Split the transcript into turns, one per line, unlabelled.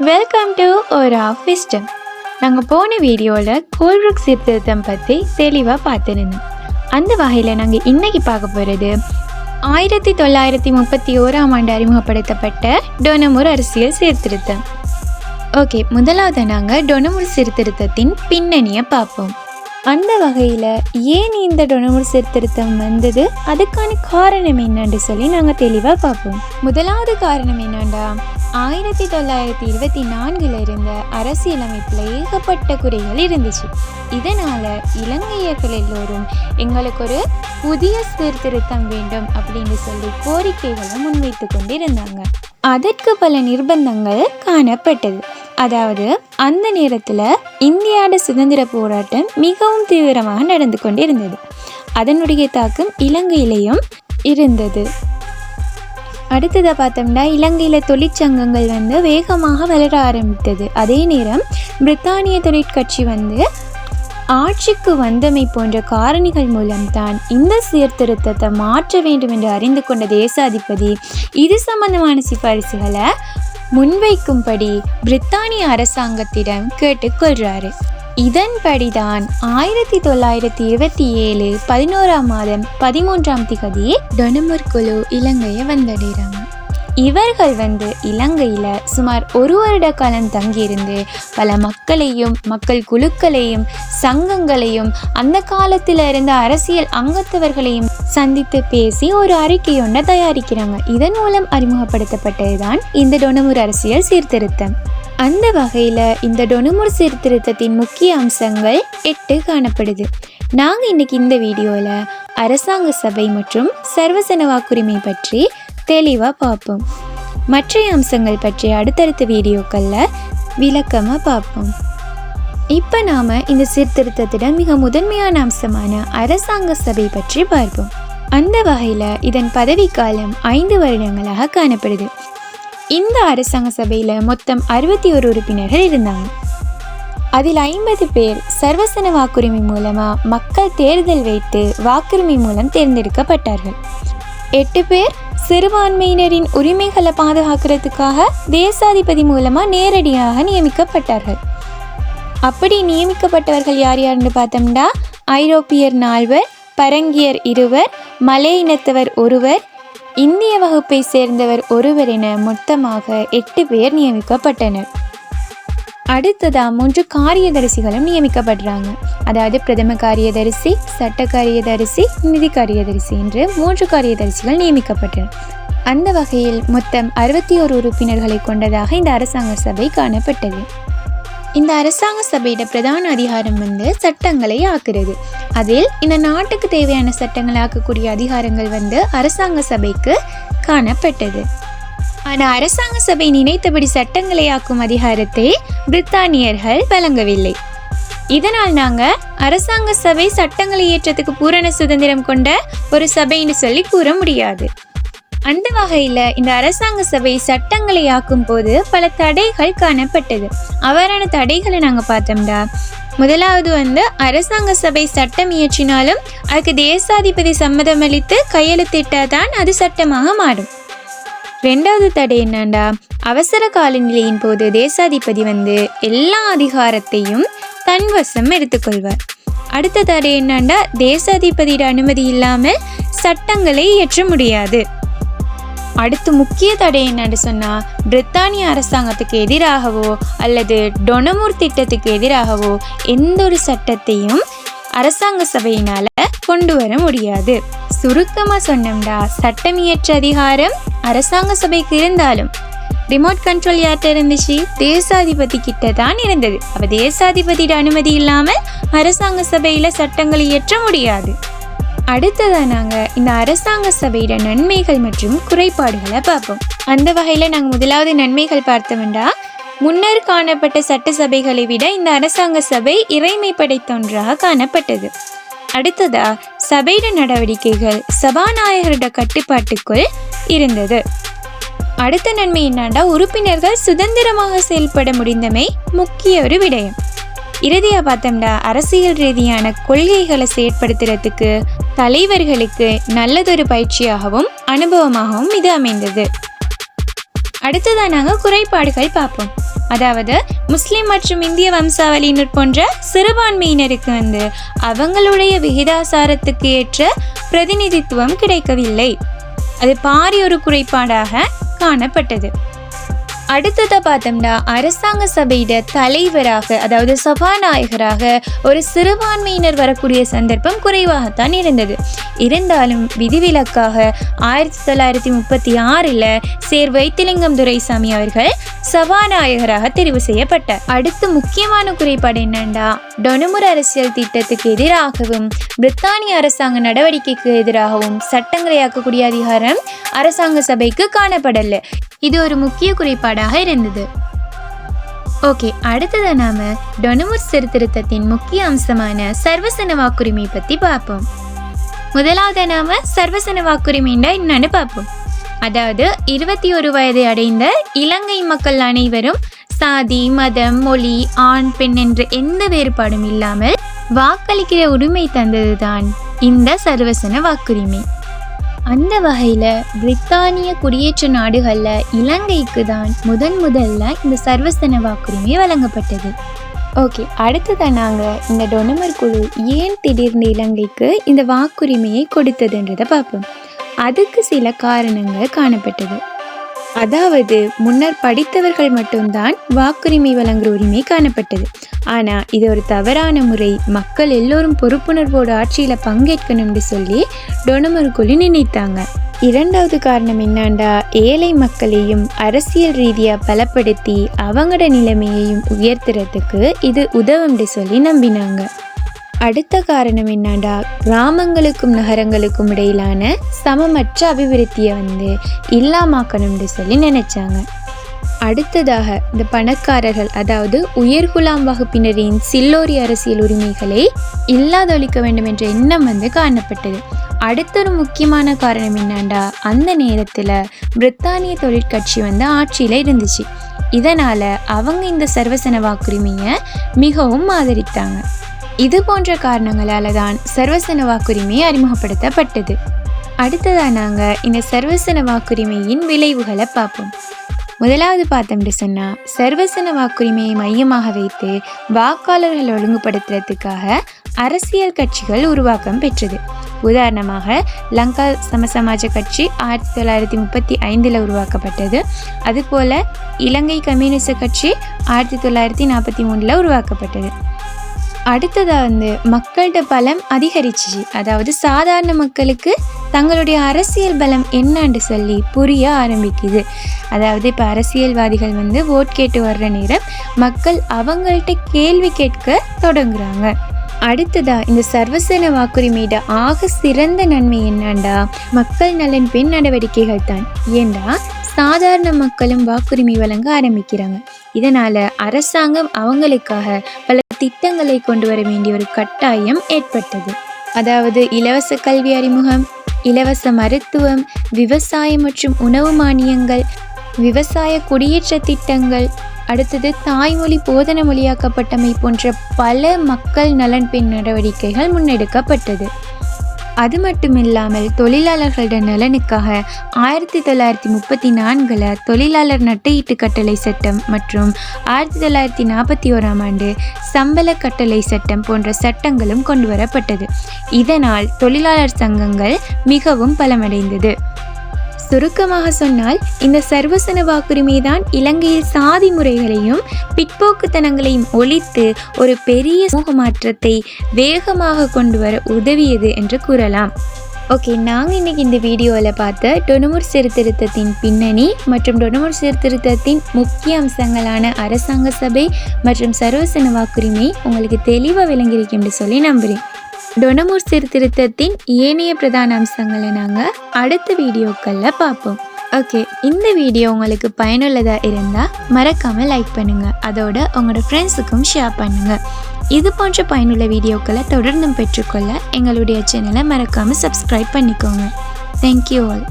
Welcome to ஒரு ஆஃபிஸ்டம். நாங்கள் போன வீடியோவில் கோல்ட்ரிக் சீர்திருத்தம் பற்றி தெளிவாக பார்த்துருந்தோம். அந்த வகையில் நாங்கள் இன்றைக்கி பார்க்க போகிறது 1931 அறிமுகப்படுத்தப்பட்ட டொனமூர் அரசியல் சீர்திருத்தம். ஓகே, முதலாவது நாங்கள் டொனமூர் சீர்திருத்தத்தின் பின்னணியை பார்ப்போம். அந்த வகையில் ஏன் இந்த டொனமூர் சீர்திருத்தம் வந்தது, அதுக்கான காரணம் என்னன்னு சொல்லி நாங்கள் தெளிவாக பார்ப்போம். முதலாவது காரணம் என்னண்டா, 1924 இருந்த அரசியலமைப்பில் ஏகப்பட்ட குறைகள் இருந்துச்சு. இதனால் இலங்கையர்கள் எல்லோரும் எங்களுக்கு ஒரு புதிய சீர்திருத்தம் வேண்டும் அப்படின்னு சொல்லி கோரிக்கைகளை முன்வைத்து கொண்டிருந்தாங்க. அதற்கு பல நிர்பந்தங்கள் காணப்பட்டது. அதாவது அந்த நேரத்தில் இந்தியாவோட சுதந்திர போராட்டம் மிகவும் தீவிரமாக நடந்து கொண்டிருந்தது. அதனுடைய தாக்கம் இலங்கையிலையும் இருந்தது. அடுத்ததாக பார்த்தோம்னா, இலங்கையில் தொழிற்சங்கங்கள் வேகமாக வளர ஆரம்பித்தது. அதே நேரம் பிரித்தானிய தொழிற்கட்சி ஆட்சிக்கு வந்தமை போன்ற காரணிகள் மூலம்தான் இந்த சீர்திருத்தத்தை மாற்ற வேண்டும் என்று அறிந்து கொண்ட தேசாதிபதி இது சம்பந்தமான சிபாரிசுகளை முன்வைக்கும்படி பிரித்தானிய அரசாங்கத்திடம் கேட்டுக்கொள்கிறாரு. இதன்படிதான் 1927 11ஆம் மாதம் 13ஆம் திகதி டொனமூர் குழு இலங்கையை வந்தடைகிறாங்க. இவர்கள் இலங்கையில் சுமார் ஒரு வருட காலம் தங்கியிருந்து பல மக்களையும் மக்கள் குழுக்களையும் சங்கங்களையும் அந்த காலத்தில் இருந்த அரசியல் அங்கத்தவர்களையும் சந்தித்து பேசி ஒரு அறிக்கை ஒன்றை தயாரிக்கிறாங்க. இதன் மூலம் அறிமுகப்படுத்தப்பட்டதுதான் இந்த டொனமூர் அரசியல் சீர்திருத்தம். அந்த வகையில் இந்த டொனமூர் சீர்திருத்தத்தின் முக்கிய அம்சங்கள் 8 காணப்படுது. நாங்கள் இன்றைக்கி இந்த வீடியோவில் அரசாங்க சபை மற்றும் சர்வசன வாக்குரிமை பற்றி தெளிவாக பார்ப்போம். மற்ற அம்சங்கள் பற்றி அடுத்தடுத்த வீடியோக்களில் விளக்கமாக பார்ப்போம். இப்போ நாம் இந்த சீர்திருத்தத்திடம் மிக முதன்மையான அம்சமான அரசாங்க சபை பற்றி பார்ப்போம். அந்த வகையில் இதன் பதவிக்காலம் 5 வருடங்களாக காணப்படுது. இந்த அரசாங்க சபையில் மொத்தம் 61 உறுப்பினர்கள் இருந்தாங்க. அதில் 50 பேர் சர்வசன வாக்குரிமை மூலமாக மக்கள் தேர்தல் வைத்து வாக்குரிமை மூலம் தேர்ந்தெடுக்கப்பட்டார்கள். 8 பேர் சிறுபான்மையினரின் உரிமைகளை பாதுகாக்கிறதுக்காக தேசாதிபதி மூலமாக நேரடியாக நியமிக்கப்பட்டார்கள். அப்படி நியமிக்கப்பட்டவர்கள் யார் யாருன்னு பார்த்தோம்னா, ஐரோப்பியர் 4, பரங்கியர் 2, மலே இனத்தவர் 1, இந்திய வகுப்பை சேர்ந்தவர் 1 என மொத்தமாக 8 பேர் நியமிக்கப்பட்டனர். அடுத்ததாக 3 காரியதரிசிகளும் நியமிக்கப்படுறாங்க. அதாவது பிரதம காரியதரிசி, சட்ட காரியதரிசி, நிதி காரியதரிசி என்று 3 காரியதரிசிகள் நியமிக்கப்பட்டனர். அந்த வகையில் மொத்தம் 61 உறுப்பினர்களை கொண்டதாக இந்த அரசாங்க சபை காணப்பட்டது. இந்த அரசாங்க சபையோட பிரதான அதிகாரம் சட்டங்களை ஆக்குறது. அதில் இந்த நாட்டுக்கு தேவையான சட்டங்களை ஆக்கக்கூடிய அதிகாரங்கள் அரசாங்க சபைக்கு காணப்பட்டது. ஆனால் அரசாங்க சபை நினைத்தபடி சட்டங்களை ஆக்கும் அதிகாரத்தை பிரித்தானியர்கள் வழங்கவில்லை. இதனால் நாங்கள் அரசாங்க சபை சட்டங்களை இயற்றத்துக்கு பூரண சுதந்திரம் கொண்ட ஒரு சபைன்னு சொல்லி கூற முடியாது. அந்த வகையில் இந்த அரசாங்க சபை சட்டங்களை ஆக்கும் போது பல தடைகள் காணப்பட்டது. அவ்வாறான தடைகளை நாங்கள் பார்த்தோம்னா, முதலாவது அரசாங்க சபை சட்டம் இயற்றினாலும் அதுக்கு தேசாதிபதி சம்மதம் அளித்து கையெழுத்திட்டாதான் அது சட்டமாக மாறும். 2வது தடை என்னண்டா, அவசர கால நிலையின் போது தேசாதிபதி எல்லா அதிகாரத்தையும் தன்வசம் எடுத்துக்கொள்வார். அடுத்த தடை என்னண்டா, தேசாதிபதியோட அனுமதி இல்லாமல் சட்டங்களை இயற்ற முடியாது. அடுத்து முக்கிய தடை என்னன்னு சொன்னால், பிரித்தானிய அரசாங்கத்துக்கு எதிராகவோ அல்லது டொனமூர் திட்டத்துக்கு எதிராகவோ எந்த ஒரு சட்டத்தையும் அரசாங்க சபையினால் கொண்டு வர முடியாது. சுருக்கமாக சொன்னோம்டா, சட்டம் இயற்ற அதிகாரம் அரசாங்க சபைக்கு இருந்தாலும் ரிமோட் கண்ட்ரோல் யார்கிட்ட இருந்துச்சு, தேசாதிபதி கிட்ட தான் இருந்தது. அப்போ தேசாதிபதியோட அனுமதி இல்லாமல் அரசாங்க சபையில் சட்டங்களை இயற்ற முடியாது. அடுத்ததாக நாங்கள் இந்த அரசாங்க சபையோட நன்மைகள் மற்றும் குறைபாடுகளை பார்ப்போம். அந்த வகையில் நாங்கள் முதலாவது நன்மைகள் பார்த்தோம்னா, முன்னர் காணப்பட்ட சட்டசபைகளை விட இந்த அரசாங்க சபை இறைமை படைத்த ஒன்றாக காணப்பட்டது. அடுத்ததா சபையோட நடவடிக்கைகள் சபாநாயகரோட கட்டுப்பாட்டுக்குள் இருந்தது. அடுத்த நன்மை என்னன்னா, உறுப்பினர்கள் சுதந்திரமாக செயல்பட முடிந்தமை முக்கிய ஒரு விடயம். இறுதியாக பார்த்தோம்னா, அரசியல் ரீதியான கொள்கைகளை செயற்படுத்துறதுக்கு தலைவர்களுக்கு நல்லதொரு பயிற்சியாகவும் அனுபவமாகவும் இது அமைந்தது. அடுத்ததாக நாங்கள் குறைபாடுகள் பார்ப்போம். அதாவது முஸ்லிம் மற்றும் இந்திய வம்சாவளியினர் போன்ற சிறுபான்மையினருக்கு அவங்களுடைய விகிதாசாரத்துக்கு ஏற்ற பிரதிநிதித்துவம் கிடைக்கவில்லை. அது பாரிய ஒரு குறைபாடாக காணப்பட்டது. அடுத்ததை பார்த்தோம்னா அரசாங்க சபையிட தலைவராக அதாவது சபாநாயகராக ஒரு சிறுபான்மையினர் வரக்கூடிய சந்தர்ப்பம் குறைவாகத்தான் இருந்தது. இருந்தாலும் விதிவிலக்காக 1936 சேர் வைத்திலிங்கம் துரைசாமி அவர்கள் சபாநாயகராக தெரிவு செய்யப்பட்டார். அடுத்து முக்கியமான குறைபாடு என்னன்னா டொனமுர் அரசியல் திட்டத்துக்கு எதிராகவும் பிரித்தானிய அரசாங்க நடவடிக்கைக்கு எதிராகவும் சட்டங்களை ஆக்கக்கூடிய அதிகாரம் அரசாங்க சபைக்கு காணப்படல. இது ஒரு முக்கிய குறைபாடாக இருந்தது. ஓகே, அடுத்தது நாம டொனமுர் சீர்திருத்தத்தின் முக்கிய அம்சமான சர்வசன வாக்குரிமை பத்தி பார்ப்போம். முதலாவது நாம சர்வசன வாக்குரிமைன்னா என்னன்னு பார்ப்போம். அதாவது 21 வயதை அடைந்த இலங்கை மக்கள் அனைவரும் சாதி, மதம், மொழி, ஆண், பெண் என்ற எந்த வேறுபாடும் இல்லாமல் வாக்களிக்கிற உரிமை தந்ததுதான் இந்த சர்வசன வாக்குரிமை. அந்த வகையில் பிரித்தானிய குடியேற்ற நாடுகளில் இலங்கைக்கு தான் முதல்ல இந்த சர்வசன வாக்குரிமை வழங்கப்பட்டது. ஓகே, அடுத்ததான் நாங்கள் இந்த டொனமர் குழு ஏன் திடீர்னு இலங்கைக்கு இந்த வாக்குரிமையை கொடுத்ததுன்றதை பார்ப்போம். அதுக்கு சில காரணங்கள் காணப்பட்டது. அதாவது முன்னர் படித்தவர்கள் மட்டும்தான் வாக்குரிமை வழங்குற உரிமை காணப்பட்டது. ஆனால் இது ஒரு தவறான முறை. மக்கள் எல்லோரும் பொறுப்புணர்வோடு ஆட்சியில் பங்கேற்கணும்னு சொல்லி டொனமர் குழு நினைத்தாங்க. இரண்டாவது காரணம் என்னண்டா ஏழை மக்களையும் அரசியல் ரீதியாக பலப்படுத்தி அவங்களோட நிலைமையையும் உயர்த்துறதுக்கு இது உதவும்னு சொல்லி நம்பினாங்க. அடுத்த காரணம் என்னண்டா கிராமங்களுக்கும் நகரங்களுக்கும் இடையிலான சமமற்ற அபிவிருத்தியை இல்லாமாக்கணும்னு சொல்லி நினைச்சாங்க. அடுத்ததாக இந்த பணக்காரர்கள் அதாவது உயர்குலாம் வகுப்பினரின் சில்லோரி அரசியல் உரிமைகளை இல்லாதொழிக்க வேண்டும் என்ற எண்ணம் காணப்பட்டது. அடுத்த ஒரு முக்கியமான காரணம் என்னண்டா அந்த நேரத்தில் பிரித்தானிய தொழிற்கட்சி ஆட்சியில் இருந்துச்சு. இதனால் அவங்க இந்த சர்வசன வாக்குரிமையை மிகவும் ஆதரித்தாங்க. இது போன்ற காரணங்களால தான் சர்வசன வாக்குரிமை அறிமுகப்படுத்தப்பட்டது. அடுத்ததாக நாங்கள் இந்த சர்வசன வாக்குரிமையின் விளைவுகளை பார்ப்போம். முதலாவது பார்த்தோம்னு சொன்னால் சர்வசன வாக்குரிமையை மையமாக வைத்து வாக்காளர்கள் ஒழுங்குபடுத்துறதுக்காக அரசியல் கட்சிகள் உருவாக்கம் பெற்றது. உதாரணமாக லங்கா சமசமாஜ கட்சி 1935 உருவாக்கப்பட்டது. அதுபோல் இலங்கை கம்யூனிஸ்ட் கட்சி 1943 உருவாக்கப்பட்டது. அடுத்ததாக மக்களோட பலம் அதிகரிச்சிச்சு. அதாவது சாதாரண மக்களுக்கு தங்களுடைய அரசியல் பலம் என்னன்னு சொல்லி புரிய ஆரம்பிக்குது. அதாவது இப்போ அரசியல்வாதிகள் ஓட் கேட்டு வர்ற நேரம் மக்கள் அவங்கள்ட்ட கேள்வி கேட்க தொடங்குறாங்க. அடுத்ததா இந்த சர்வசன வாக்குரிமையோட ஆக சிறந்த நன்மை என்னண்டா மக்கள் நலன் பெண் நடவடிக்கைகள் தான். ஏண்டா சாதாரண மக்களும் வாக்குரிமை வழங்க ஆரம்பிக்கிறாங்க. இதனால அரசாங்கம் அவங்களுக்காக பல திட்டங்களை கொண்டு வர வேண்டிய ஒரு கட்டாயம் ஏற்பட்டது. அதாவது இலவச கல்வி அறிமுகம், இலவச மருத்துவம், விவசாயம் மற்றும் உணவு மானியங்கள், விவசாய குடியேற்ற திட்டங்கள், அடுத்தது தாய்மொழி போதன மொழியாக்கப்பட்டமை போன்ற பல மக்கள் நலன் பெண் நடவடிக்கைகள் முன்னெடுக்கப்பட்டது. அது மட்டும் இல்லாமல் தொழிலாளர்களோட நலனுக்காக 1934 தொழிலாளர் நட்டஈட்டு கட்டளை சட்டம் மற்றும் 1941 சம்பள கட்டளை சட்டம் போன்ற சட்டங்களும் கொண்டு வரப்பட்டது. இதனால் தொழிலாளர் சங்கங்கள் மிகவும் பலமடைந்தது. சுருக்கமாக சொன்னால் இந்த சர்வசன வாக்குரிமை தான் இலங்கையில் சாதி முறைகளையும் பிற்போக்குத்தனங்களையும் ஒழித்து ஒரு பெரிய சமூக மாற்றத்தை வேகமாக கொண்டு வர உதவியது என்று கூறலாம். ஓகே, நாங்கள் இன்றைக்கி இந்த வீடியோவில் பார்த்த டொனமுர் சீர்திருத்தத்தின் பின்னணி மற்றும் டொனமுர் சீர்திருத்தத்தின் முக்கிய அம்சங்களான அரசாங்க சபை மற்றும் சர்வசன வாக்குரிமை உங்களுக்கு தெளிவாக விளங்கியிருக்கும்னு சொல்லி நம்புகிறேன். டொனமுர் சீர்திருத்தத்தின் ஏனைய பிரதான அம்சங்களை நாங்கள் அடுத்த வீடியோக்களில் பார்ப்போம். ஓகே, இந்த வீடியோ உங்களுக்கு பயனுள்ளதாக இருந்தால் மறக்காமல் லைக் பண்ணுங்கள். அதோட உங்களோட ஃப்ரெண்ட்ஸுக்கும் ஷேர் பண்ணுங்கள். இது போன்ற பயனுள்ள வீடியோக்களை தொடர்ந்து பெற்றுக்கொள்ள எங்களுடைய சேனலை மறக்காமல் சப்ஸ்கிரைப் பண்ணிக்கோங்க. Thank you all.